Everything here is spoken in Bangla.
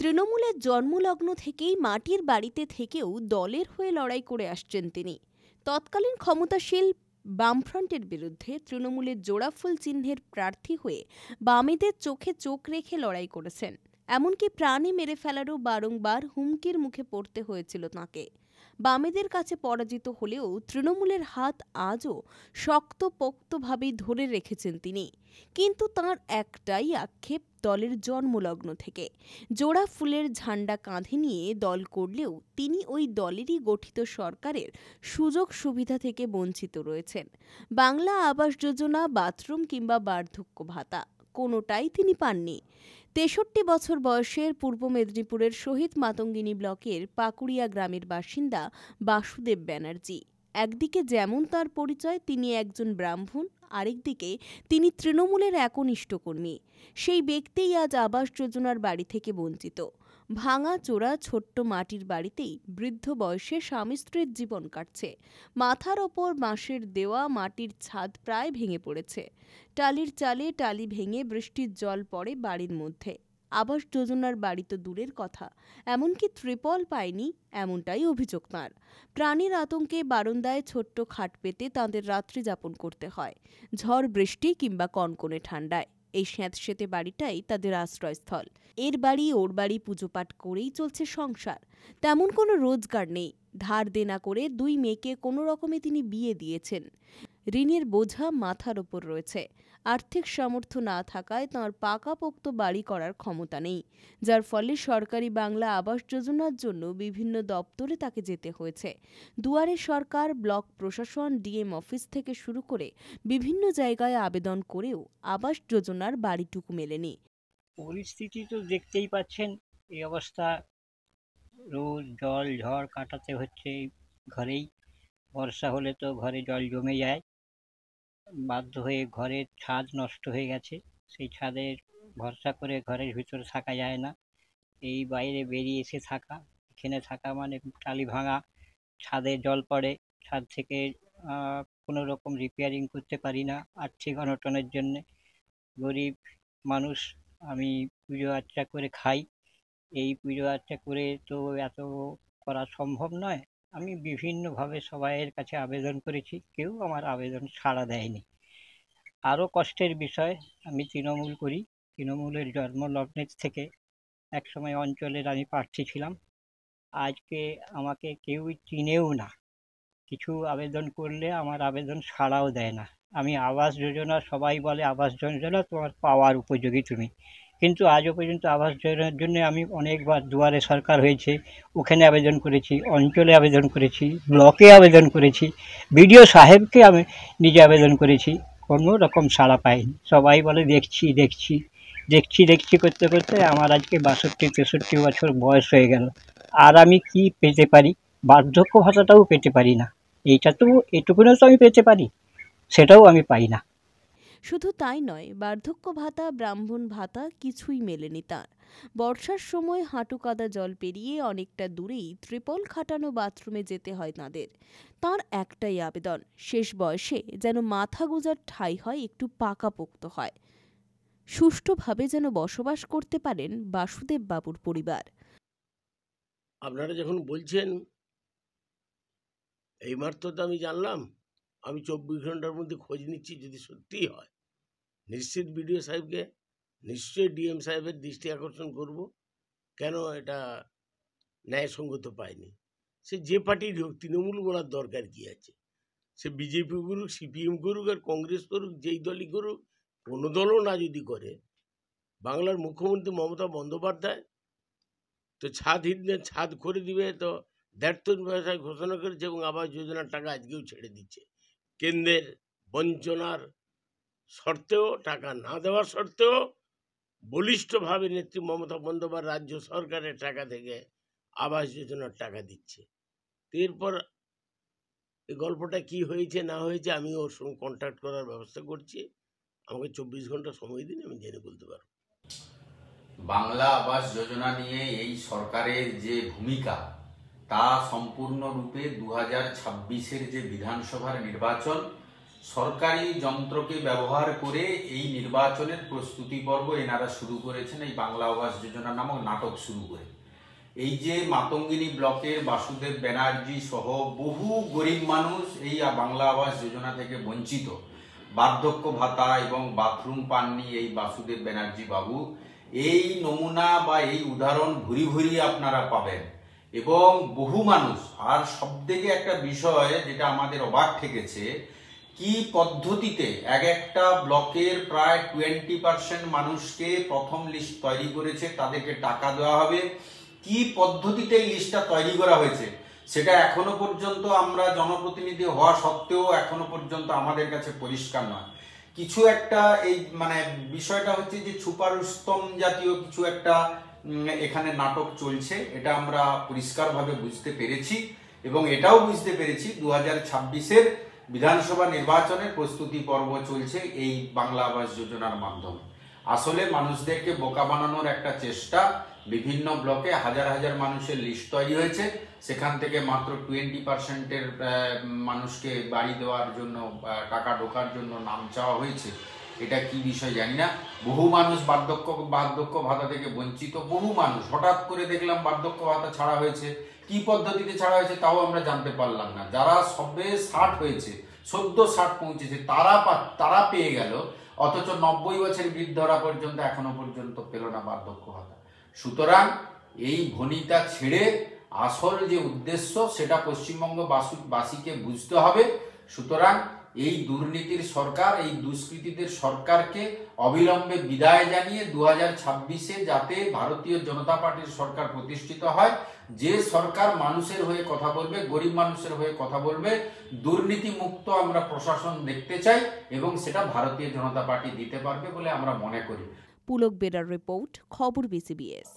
তৃণমূলের জন্মলগ্ন থেকেই মাটির বাড়িতে থেকেও দলের হয়ে লড়াই করে আসছেন তিনি। তৎকালীন ক্ষমতাশীল বামফ্রন্টের বিরুদ্ধে তৃণমূলের জোড়াফুল চিহ্নের প্রার্থী হয়ে বামেদের চোখে চোখ রেখে লড়াই করেছেন। এমনকি প্রাণে মেরে ফেলারও বারংবার হুমকির মুখে পড়তে হয়েছিল তাঁকে। বামেদের কাছে পরাজিত হলেও তৃণমূলের হাত আজও শক্তপোক্তভাবে ধরে রেখেছেন তিনি। কিন্তু তাঁর একটাই আক্ষেপ দলের জন্মলগ্ন থেকে। জোড়া ফুলের ঝান্ডা কাঁধে নিয়ে দল করলেও তিনি ওই দলেরই গঠিত সরকারের সুযোগ সুবিধা থেকে বঞ্চিত রয়েছেন। বাংলা আবাস যোজনা, বাথরুম কিংবা বার্ধক্য ভাতা কোনোটাই তিনি পাননি। ৬৩ বছর বয়সের পূর্ব মেদিনীপুরের শহীদ মাতঙ্গিনী ব্লকের পাকুড়িয়া গ্রামের বাসিন্দা বাসুদেব ব্যানার্জি। একদিকে যেমন তার পরিচয়, তিনি একজন ব্রাহ্মণ, আরেকদিকে তিনি তৃণমূলের একনিষ্ঠ কর্মী। সেই ব্যক্তিই আজ আবাস যোজনার বাড়ি থেকে বঞ্চিত। ভাঙা চোরা ছোট্ট মাটির বাড়িতেই বৃদ্ধ বয়সে স্বামী স্ত্রীর জীবন কাটছে। মাথার ওপর বাঁশের দেওয়া মাটির ছাদ প্রায় ভেঙে পড়েছে। টালির চালে টালি ভেঙে বৃষ্টির জল পড়ে বাড়ির মধ্যে। আবাস যোজনার বাড়ি তো দূরের কথা, এমনকি ত্রিপল পায়নি, এমনটাই অভিযোগ তাঁর। প্রাণীর আতঙ্কে বারান্দায় ছোট্ট খাট পেতে তাঁদের রাত্রি যাপন করতে হয়, ঝড় বৃষ্টি কিংবা কনকনে ঠান্ডায়। এই স্যাঁতসেঁতে বাড়িটাই তাদের আশ্রয়স্থল। এর বাড়ি ওর বাড়ি পুজোপাঠ করেই চলছে সংসার। তেমন কোনো রোজগার নেই। ধার দেনা করে 2 মেয়েকে কোনো রকমে তিনি বিয়ে দিয়েছেন। ঋণের বোঝা মাথার ওপর রয়েছে। আর্থিক সামর্থ্য না থাকায় তাঁর পাকাপোক্ত বাড়ি করার ক্ষমতা নেই, যার ফলে সরকারি বাংলা আবাস যোজনার জন্য বিভিন্ন দপ্তরে তাকে যেতে হয়েছে। দুয়ারে সরকার, ব্লক প্রশাসন, ডিএম অফিস থেকে শুরু করে বিভিন্ন জায়গায় আবেদন করেও আবাস যোজনার বাড়িটুকু মেলেনি। পরিস্থিতি তো দেখতেই পাচ্ছেন, এই অবস্থা। রোজ জল ঝড় কাটাতে হচ্ছে ঘরেই। বর্ষা হলে তো ঘরে জল জমে যায়। বাধ্য হয়ে ঘরের ছাদ নষ্ট হয়ে গেছে, সেই ছাদের ভরসা করে ঘরের ভিতরে থাকা যায় না। এই বাইরে বেরিয়ে এসে থাকা, এখানে থাকা মানে টালি ভাঙা, ছাদে জল পড়ে, ছাদ থেকে কোনো রকম রিপেয়ারিং করতে পারি না আর্থিক অনটনের জন্যে। গরিব মানুষ, আমি পুজো আর্চা করে খাই। এই পুজো আর্চা করে তো এত করা সম্ভব নয়। আমি বিভিন্নভাবে সবাইয়ের কাছে আবেদন করেছি, কেউ আমার আবেদন সাড়া দেয়নি। আরও কষ্টের বিষয়, আমি তৃণমূল করি। তৃণমূলের জন্মলগ্নের থেকে একসময় অঞ্চলের আমি প্রার্থী ছিলাম। আজকে আমাকে কেউই চিনেও না। কিছু আবেদন করলে আমার আবেদন সাড়াও দেয় না। আমি আবাস যোজনা, সবাই বলে আবাস যোজনা তোমার পাওয়ার উপযোগী তুমি, কিন্তু আজও পর্যন্ত আবাস যোজনার জন্য আমি অনেকবার দুয়ারে সরকার হয়েছে, ওখানে আবেদন করেছি, অঞ্চলে আবেদন করেছি, ব্লকে আবেদন করেছি, বিডিও সাহেবকে আমি নিজে আবেদন করেছি, কোনো রকম সাড়া পাইনি। সবাই বলে দেখছি দেখছি দেখছি দেখছি করতে করতে আমার আজকে 62-63 বছর বয়স হয়ে গেল। আর আমি কি পেতে পারি? বার্ধক্য ভাতাটাও পেতে পারি না। এটুকুনও তো আমি পেতে পারি, সেটাও আমি পাই না। শুধু তাই নয়, বার্ধক্য ভাতা, ব্রাহ্মণ ভাতা কিছুই মেলেনি তাঁর। বর্ষার সময় হাঁটু কাদা জল পেরিয়ে অনেকটা দূরেই ত্রিপল খাটানো বাথরুমে যেতে হয় তাঁদের। তাঁর একটাই আবেদন, শেষ বয়সে যেন মাথা গোঁজার ঠাঁই হয়, একটু পাকাপোক্ত হয়, সুষ্ঠুভাবে যেন বসবাস করতে পারেন বাসুদেব বাবুর পরিবার। আপনারা যখন বলছেন, এইমাত্র তো আমি জানলাম। আমি 24 ঘন্টার মধ্যে খোঁজ নিচ্ছি, যদি সত্যিই হয় নিশ্চিত বিডিও সাহেবকে, নিশ্চয়ই ডিএম সাহেবের দৃষ্টি আকর্ষণ করব। কেন এটা ন্যায়সঙ্গত পায়নি? সে যে পার্টির হোক, তৃণমূল বলার দরকার কি আছে? সে বিজেপি করুক, সিপিএম করুক, আর কংগ্রেস করুক, যেই দলই করুক, কোনো দলও না যদি করে, বাংলার মুখ্যমন্ত্রী মমতা বন্দ্যোপাধ্যায় তো ছাদ করে দিবে, তো ব্যর্থ ব্যবসায় ঘোষণা করেছে এবং আবাস যোজনার টাকা আজকেও ছেড়ে দিচ্ছে। কেন্দ্রের বঞ্চনার সত্ত্বেও, টাকা না দেওয়ার সত্ত্বেও বলিষ্ঠভাবে নেত্রী মমতা বন্দ্যোপাধ্যায় রাজ্য সরকারের টাকা থেকে আবাস যোজনার টাকা দিচ্ছে। এরপর এই গল্পটা কি হয়েছে না হয়েছে আমি ওর সঙ্গে কন্ট্যাক্ট করার ব্যবস্থা করছি। আমাকে 24 ঘন্টা সময় দিন, আমি জেনে বলতে পারবো। বাংলা আবাস যোজনা নিয়ে এই সরকারের যে ভূমিকা, তা সম্পূর্ণরূপে 2026-এর যে বিধানসভার নির্বাচন, সরকারি যন্ত্রকে ব্যবহার করে এই নির্বাচনের প্রস্তুতি পর্ব এনারা শুরু করেছেন এই বাংলা আবাস যোজনা নামক নাটক শুরু করে। এই যে মাতঙ্গিনী ব্লকের বাসুদেব ব্যানার্জি সহ বহু গরিব মানুষ এই বাংলা আবাস যোজনা থেকে বঞ্চিত, বার্ধক্য ভাতা এবং বাথরুম পাননি এই বাসুদেব ব্যানার্জি বাবু, এই নমুনা বা এই উদাহরণ ভুরি ভুরি আপনারা পাবেন। এবং বহু মানুষ, আর সবথেকে একটা বিষয় যেটা আমাদের অবাক ঠেকেছে, কি পদ্ধতিতে এক একটা ব্লকের প্রায় 20% মানুষকে প্রথম লিস্ট তৈরি করেছে, তাদেরকে টাকা দেওয়া হবে, কি পদ্ধতিতে এই লিস্টটা তৈরি করা হয়েছে সেটা এখনো পর্যন্ত আমরা জনপ্রতিনিধি হওয়া সত্ত্বেও এখনো পর্যন্ত আমাদের কাছে পরিষ্কার নয়। কিছু একটা এই মানে বিষয়টা হচ্ছে যে সুপারস্তম জাতীয় কিছু একটা এখানে নাটক চলছে, এটা আমরা পরিষ্কারভাবে বুঝতে পেরেছি। এবং এটাও বুঝতে পেরেছি 2026-এর বিধানসভা নির্বাচনের প্রস্তুতি পর্ব চলছে এই বাংলা আবাস যোজনার মাধ্যমে। আসলে মানুষদেরকে বোকা বানানোর একটা চেষ্টা। বিভিন্ন ব্লকে হাজার হাজার মানুষের লিস্ট তৈরি হয়েছে, সেখান থেকে মাত্র 20%-এর মানুষকে বাড়ি দেওয়ার জন্য, টাকা ঢোকার জন্য নাম চাওয়া হয়েছে। এটা কি বিষয় জানি না। বহু মানুষ বার্ধক্য ভাতা থেকে বঞ্চিত, বহু মানুষ হঠাৎ করে দেখলাম বার্ধক্য ভাতা ছাড়া হয়েছে, কি পদ্ধতিতে ছাড়া হয়েছে তাও আমরা জানতে পারলাম না। যারা সবে 60 হয়েছে, সদ্য 60 পৌঁছেছে, তারা পেয়ে গেল, অথচ 90 বছর বৃদ্ধরা পর্যন্ত এখনো পর্যন্ত পেল না বার্ধক্য ভাতা। সুতরাং এই ভনিতা ছেড়ে আসল যে উদ্দেশ্য সেটা পশ্চিমবঙ্গবাসীকে বুঝতে হবে। সুতরাং এই দুর্নীতির সরকার, এই দুষ্কৃতীদের সরকারকে অবিলম্বে বিদায় জানিয়ে 2026-এ যাতে ভারতীয় জনতা পার্টির সরকার প্রতিষ্ঠিত হয়, যে সরকার মানুষের হয়ে কথা বলবে, গরিব মানুষের হয়ে কথা বলবে, দুর্নীতি মুক্ত আমরা প্রশাসন দেখতে চাই এবং সেটা ভারতীয় জনতা পার্টি দিতে পারবে বলে আমরা মনে করি। পুলক বেরার রিপোর্ট, খবর BCBS।